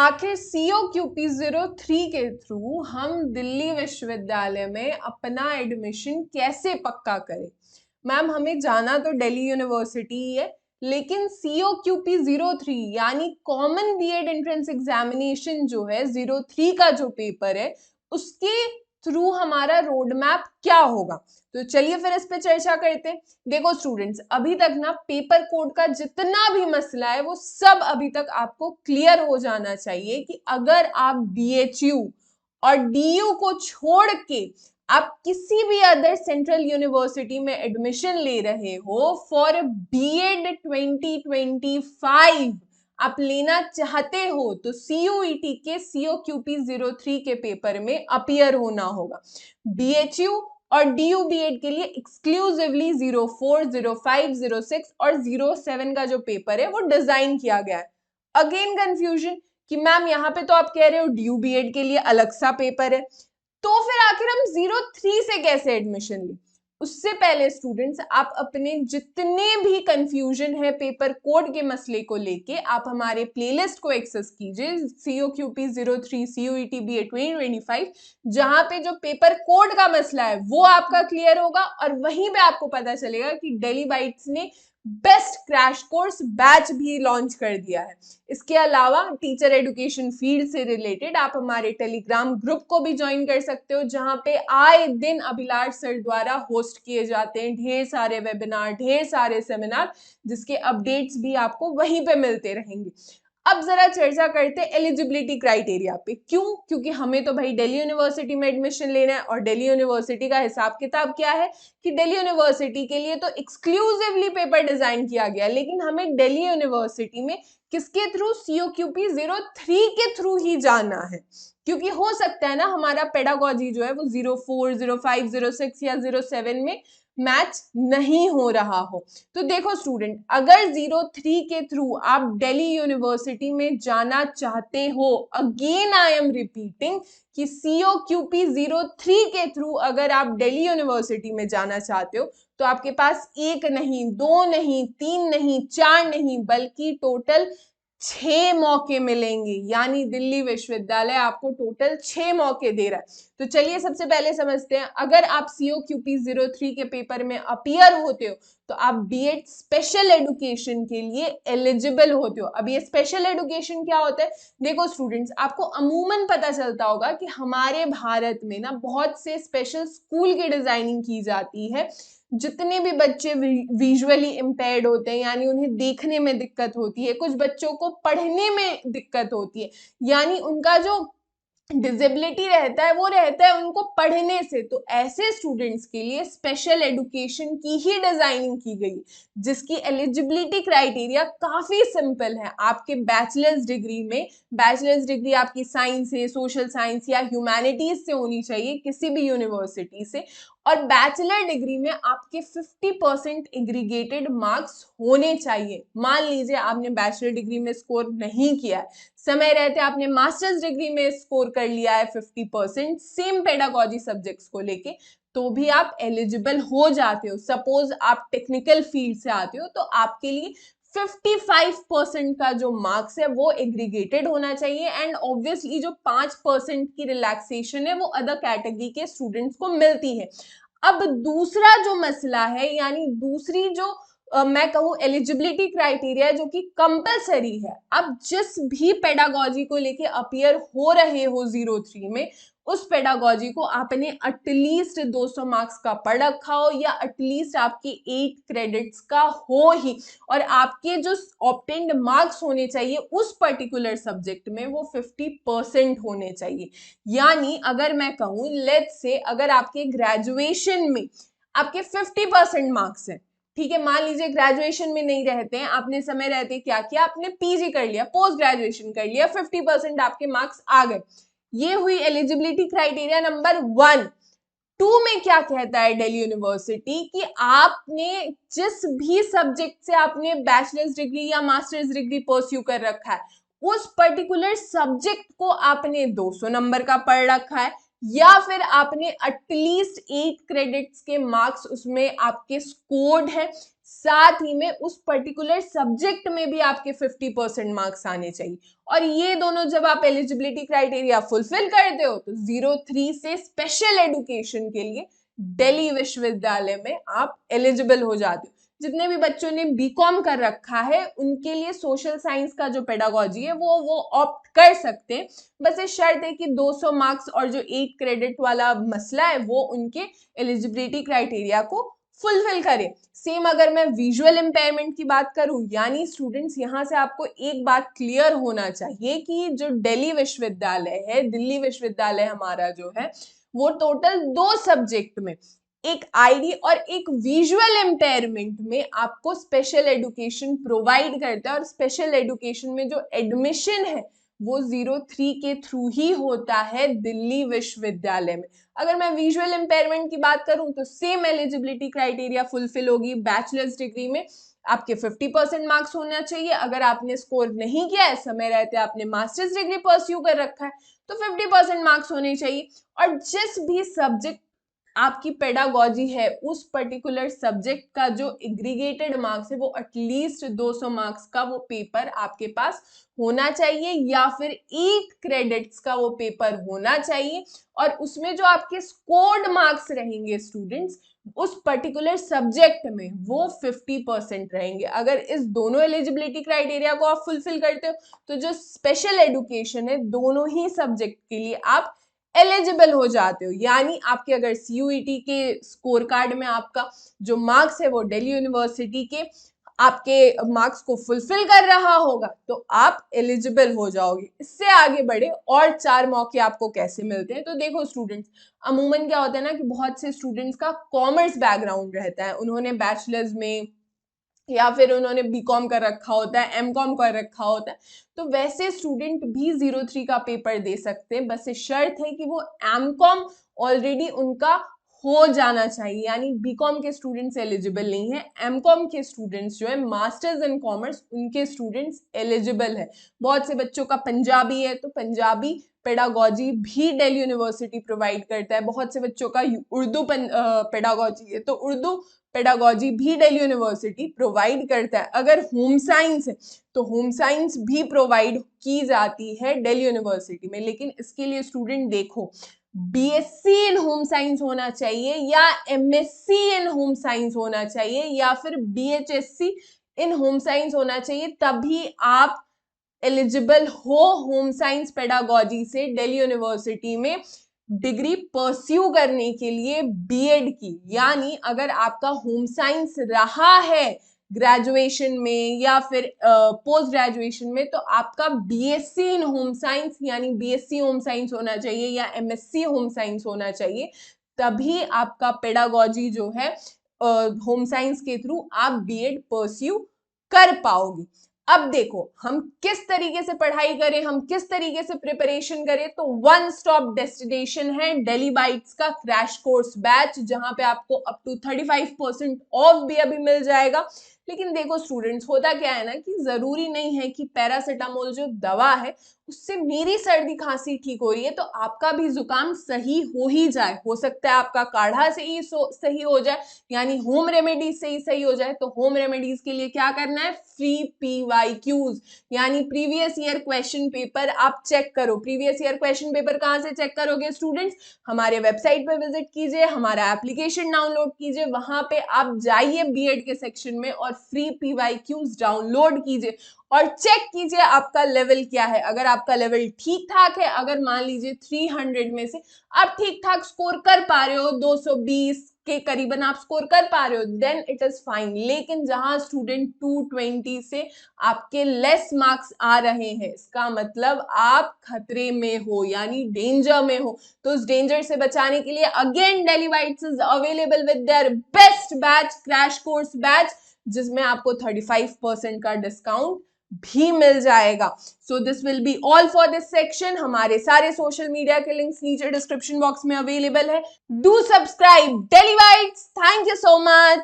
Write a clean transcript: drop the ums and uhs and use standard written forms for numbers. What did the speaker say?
आखिर COQP03 के through हम दिल्ली विश्वविद्यालय में अपना एडमिशन कैसे पक्का करें। मैम हमें जाना तो दिल्ली यूनिवर्सिटी ही है, लेकिन COQP03 यानी कॉमन बीएड एंट्रेंस एग्जामिनेशन जो है 03 का जो पेपर है उसके थ्रू हमारा रोड मैप क्या होगा। तो चलिए फिर इस पे चर्चा करते हैं। देखो स्टूडेंट्स, अभी तक ना पेपर कोड का जितना भी मसला है वो सब अभी तक आपको क्लियर हो जाना चाहिए कि अगर आप BHU और DU को छोड़ के आप किसी भी अदर सेंट्रल यूनिवर्सिटी में एडमिशन ले रहे हो फॉर BEd 2025 आप लेना चाहते हो तो CUET के COQP03 के पेपर में अपीयर होना होगा। BHU और DU BEd के लिए एक्सक्लूसिवली 04, 05, 06 और 07 का जो पेपर है वो डिजाइन किया गया है। अगेन कंफ्यूजन कि मैम यहाँ पे तो आप कह रहे हो DU BEd के लिए अलग सा पेपर है, तो फिर आखिर हम 03 से कैसे एडमिशन लें। उससे पहले स्टूडेंट्स, आप अपने जितने भी कंफ्यूजन है पेपर कोड के मसले को लेके आप हमारे प्लेलिस्ट को एक्सेस कीजिए COQP03 CUET BEd 2025, जहां पे जो पेपर कोड का मसला है वो आपका क्लियर होगा और वहीं पे आपको पता चलेगा कि दिल्ली बाइट्स ने बेस्ट क्रैश कोर्स बैच भी लॉन्च कर दिया है। इसके अलावा टीचर एजुकेशन फील्ड से रिलेटेड आप हमारे टेलीग्राम ग्रुप को भी ज्वाइन कर सकते हो, जहां पे आए दिन अभिलाष सर द्वारा होस्ट किए जाते हैं ढेर सारे वेबिनार, ढेर सारे सेमिनार, जिसके अपडेट्स भी आपको वहीं पे मिलते रहेंगे। अब जरा चर्चा करते हैं एलिजिबिलिटी क्राइटेरिया पे। क्यों? क्योंकि हमें तो भाई दिल्ली यूनिवर्सिटी में एडमिशन लेना है और दिल्ली यूनिवर्सिटी का हिसाब किताब क्या है कि दिल्ली यूनिवर्सिटी के लिए तो एक्सक्लूसिवली पेपर डिजाइन किया गया, लेकिन हमें दिल्ली यूनिवर्सिटी में किसके थ्रू? COQP03 के थ्रू ही जाना है, क्योंकि हो सकता है ना हमारा पेडागोजी जो है वो 04, 05, 06 या 07 में मैच नहीं हो रहा हो। तो देखो स्टूडेंट, अगर 03 के थ्रू आप दिल्ली यूनिवर्सिटी में जाना चाहते हो, अगेन आई एम रिपीटिंग कि COQP03 के थ्रू अगर आप दिल्ली यूनिवर्सिटी में जाना चाहते हो तो आपके पास एक नहीं, दो नहीं, तीन नहीं, चार नहीं, बल्कि टोटल 6 मौके मिलेंगे। यानी दिल्ली विश्वविद्यालय आपको टोटल 6 मौके दे रहा है। तो चलिए सबसे पहले समझते हैं, अगर आप COQP03 के पेपर में अपीयर होते हो तो आप BEd स्पेशल एजुकेशन के लिए एलिजिबल होते हो। अब ये स्पेशल एजुकेशन क्या होता है? देखो स्टूडेंट्स, आपको अमूमन पता चलता होगा कि हमारे भारत में ना बहुत से स्पेशल स्कूल की डिजाइनिंग की जाती है। जितने भी बच्चे विजुअली इम्पेयर्ड होते हैं, यानी उन्हें देखने में दिक्कत होती है, कुछ बच्चों को पढ़ने में दिक्कत होती है, यानी उनका जो डिसेबिलिटी रहता है वो रहता है उनको पढ़ने से, तो ऐसे स्टूडेंट्स के लिए स्पेशल एजुकेशन की ही डिजाइनिंग की गई, जिसकी एलिजिबिलिटी क्राइटेरिया काफी सिंपल है। आपके बैचलर्स डिग्री में, बैचलर्स डिग्री आपकी साइंस से, सोशल साइंस या ह्यूमैनिटीज से होनी चाहिए किसी भी यूनिवर्सिटी से, और बैचलर डिग्री में आपके 50% एग्रीगेटेड मार्क्स होने चाहिए। मान लीजिए आपने बैचलर डिग्री में स्कोर नहीं किया है, समय रहते आपने मास्टर्स डिग्री में स्कोर कर लिया है 50% सेम पेडागोजी सब्जेक्ट्स को लेके, तो भी आप एलिजिबल हो जाते हो। सपोज आप टेक्निकल फील्ड से आते हो तो आपके लिए 55% का जो मार्क्स है वो एग्रीगेटेड होना चाहिए, एंड ऑब्वियसली जो 5% की रिलैक्सेशन है वो अदर कैटेगरी के स्टूडेंट्स को मिलती है। अब दूसरा जो मसला है, यानी दूसरी जो मैं कहूँ एलिजिबिलिटी क्राइटेरिया जो कि कंपलसरी है, अब जिस भी पेडागोजी को लेके अपीयर हो रहे हो 03 में, उस पेडागोजी को आपने एटलीस्ट 200 मार्क्स का पढ़ रखा हो या एटलीस्ट आपके 8 क्रेडिट्स का हो ही, और आपके जो ऑब्टेन्ड मार्क्स होने चाहिए उस पर्टिकुलर सब्जेक्ट में वो 50% होने चाहिए। यानी अगर मैं कहूँ, लेट्स से अगर आपके ग्रेजुएशन में आपके 50% मार्क्स हैं, ठीक है, मान लीजिए ग्रेजुएशन में नहीं रहते हैं, आपने समय रहते क्या किया, आपने PG कर लिया, पोस्ट ग्रेजुएशन कर लिया, 50% आपके मार्क्स आ गए, ये हुई एलिजिबिलिटी क्राइटेरिया नंबर 1। 2 में क्या कहता है दिल्ली यूनिवर्सिटी कि आपने जिस भी सब्जेक्ट से आपने बैचलर्स डिग्री या मास्टर्स डिग्री परस्यू कर रखा है, उस पर्टिकुलर सब्जेक्ट को आपने 200 नंबर का पढ़ रखा है, या फिर आपने एटलीस्ट 8 क्रेडिट्स के मार्क्स उसमें आपके स्कोर्ड है, साथ ही में उस पर्टिकुलर सब्जेक्ट में भी आपके 50% मार्क्स आने चाहिए। और ये दोनों जब आप एलिजिबिलिटी क्राइटेरिया फुलफिल करते हो तो 03 से स्पेशल एजुकेशन के लिए दिल्ली विश्वविद्यालय में आप एलिजिबल हो जाते हो। जितने भी बच्चों ने बीकॉम कर रखा है उनके लिए सोशल साइंस का जो पेडागोजी है वो ऑप्ट कर सकते हैं। बस ये शर्त है कि 200 मार्क्स और जो 8 क्रेडिट वाला मसला है वो उनके एलिजिबिलिटी क्राइटेरिया को फुलफिल करे। सेम अगर मैं विजुअल इम्पेयरमेंट की बात करूं, यानी स्टूडेंट्स यहाँ से आपको एक बात क्लियर होना चाहिए कि जो दिल्ली विश्वविद्यालय है, दिल्ली विश्वविद्यालय हमारा जो है वो टोटल 2 सब्जेक्ट में, एक आईडी और एक विजुअल इम्पेयरमेंट में आपको स्पेशल एजुकेशन प्रोवाइड करता है। और स्पेशल एजुकेशन में जो एडमिशन है वो 03 के थ्रू ही होता है दिल्ली विश्वविद्यालय में। अगर मैं विजुअल इम्पेयरमेंट की बात करूं तो सेम एलिजिबिलिटी क्राइटेरिया फुलफिल होगी। बैचलर्स डिग्री में आपके 50% मार्क्स होना चाहिए। अगर आपने स्कोर नहीं किया है, समय रहते आपने मास्टर्स डिग्री परस्यू कर रखा है, तो 50% मार्क्स होने चाहिए। और जिस भी सब्जेक्ट आपकी पेडागोजी है उस पर्टिकुलर सब्जेक्ट का जो एग्रीगेटेड मार्क्स है वो एटलीस्ट 200 मार्क्स का वो पेपर आपके पास होना चाहिए, या फिर 8 क्रेडिट्स का वो पेपर होना चाहिए। और उसमें जो आपके स्कोर्ड मार्क्स रहेंगे स्टूडेंट्स उस पर्टिकुलर सब्जेक्ट में वो 50% रहेंगे। अगर इस दोनों एलिजिबिलिटी क्राइटेरिया को आप फुलफिल करते हो तो जो स्पेशल एजुकेशन है दोनों ही सब्जेक्ट के लिए आप एलिजिबल हो जाते हो। यानी आपके अगर सीयूईटी के स्कोर कार्ड में आपका जो मार्क्स है वो दिल्ली यूनिवर्सिटी के आपके मार्क्स को फुलफिल कर रहा होगा तो आप एलिजिबल हो जाओगे। इससे आगे बढ़े और 4 मौके आपको कैसे मिलते हैं, तो देखो स्टूडेंट्स, अमूमन क्या होता है ना कि बहुत से स्टूडेंट्स का कॉमर्स बैकग्राउंड रहता है, उन्होंने बैचलर्स में या फिर उन्होंने बीकॉम कर रखा होता है, एमकॉम कर रखा होता है, तो वैसे स्टूडेंट भी 03 का पेपर दे सकते हैं। बस ये शर्त है कि वो एमकॉम ऑलरेडी उनका हो जाना चाहिए, यानी बीकॉम के स्टूडेंट्स एलिजिबल नहीं है। एमकॉम के स्टूडेंट्स जो है मास्टर्स इन कॉमर्स उनके स्टूडेंट्स एलिजिबल है। बहुत से बच्चों का पंजाबी है तो पंजाबी पेडागोजी भी दिल्ली यूनिवर्सिटी प्रोवाइड करता है। बहुत से बच्चों का उर्दू पेडागोजी है तो उर्दू पेडागोजी भी दिल्ली यूनिवर्सिटी प्रोवाइड करता है। अगर होम साइंस है तो होम साइंस भी प्रोवाइड की जाती है दिल्ली यूनिवर्सिटी में। लेकिन इसके लिए स्टूडेंट देखो, बीएससी इन होम साइंस होना चाहिए या एमएससी इन होम साइंस होना चाहिए या फिर बीएचएससी इन होम साइंस होना चाहिए, तभी आप एलिजिबल हो होम साइंस पेडागोजी से दिल्ली यूनिवर्सिटी में डिग्री परस्यू करने के लिए बीएड की। यानी अगर आपका होम साइंस रहा है ग्रेजुएशन में या फिर पोस्ट ग्रेजुएशन में तो आपका बीएससी इन होम साइंस यानी बीएससी होम साइंस होना चाहिए या एमएससी होम साइंस होना चाहिए, तभी आपका पेडागोजी जो है होम साइंस के थ्रू आप बीएड परस्यू कर पाओगे। अब देखो हम किस तरीके से पढ़ाई करें, हम किस तरीके से प्रिपरेशन करें, तो वन स्टॉप डेस्टिनेशन है दिल्ली बाइट्स का क्रैश कोर्स बैच, जहां पे आपको अप टू 35% ऑफ भी अभी मिल जाएगा। लेकिन देखो स्टूडेंट्स, होता क्या है ना कि जरूरी नहीं है कि पैरासिटामोल जो दवा है उससे मेरी सर्दी खांसी ठीक हो रही है तो आपका भी जुकाम सही हो ही जाए। हो सकता है आपका काढ़ा से ही सही हो जाए, यानी होम रेमेडीज से ही सही हो जाए। तो होम रेमेडीज के लिए क्या करना है, फ्री पीवाईक्यूज यानी प्रीवियस ईयर क्वेश्चन पेपर आप चेक करो। प्रीवियस ईयर क्वेश्चन पेपर कहां से चेक करोगे स्टूडेंट्स, हमारे वेबसाइट पर विजिट कीजिए, हमारा एप्लीकेशन डाउनलोड कीजिए, वहां पे आप जाइए बीएड के सेक्शन में और फ्री पीवाईक्यूज डाउनलोड कीजिए और चेक कीजिए आपका लेवल क्या है। अगर आपका लेवल ठीक ठाक है, अगर मान लीजिए 300 में से आप ठीक ठाक स्कोर कर पा रहे हो, 220 के करीबन आप स्कोर कर पा रहे हो, देन इट इज फाइन। लेकिन जहां स्टूडेंट 220 से आपके लेस मार्क्स आ रहे हैं, इसका मतलब आप खतरे में हो यानी डेंजर में हो। तो उस डेंजर से बचाने के लिए again Delhi bytes is available with their best batch, crash course batch, जिसमें आपको 35% का डिस्काउंट भी मिल जाएगा। So this will be all for this section. हमारे सारे सोशल मीडिया के लिंक्स नीचे डिस्क्रिप्शन बॉक्स में अवेलेबल है। Do subscribe Delhi bytes. Thank you so much.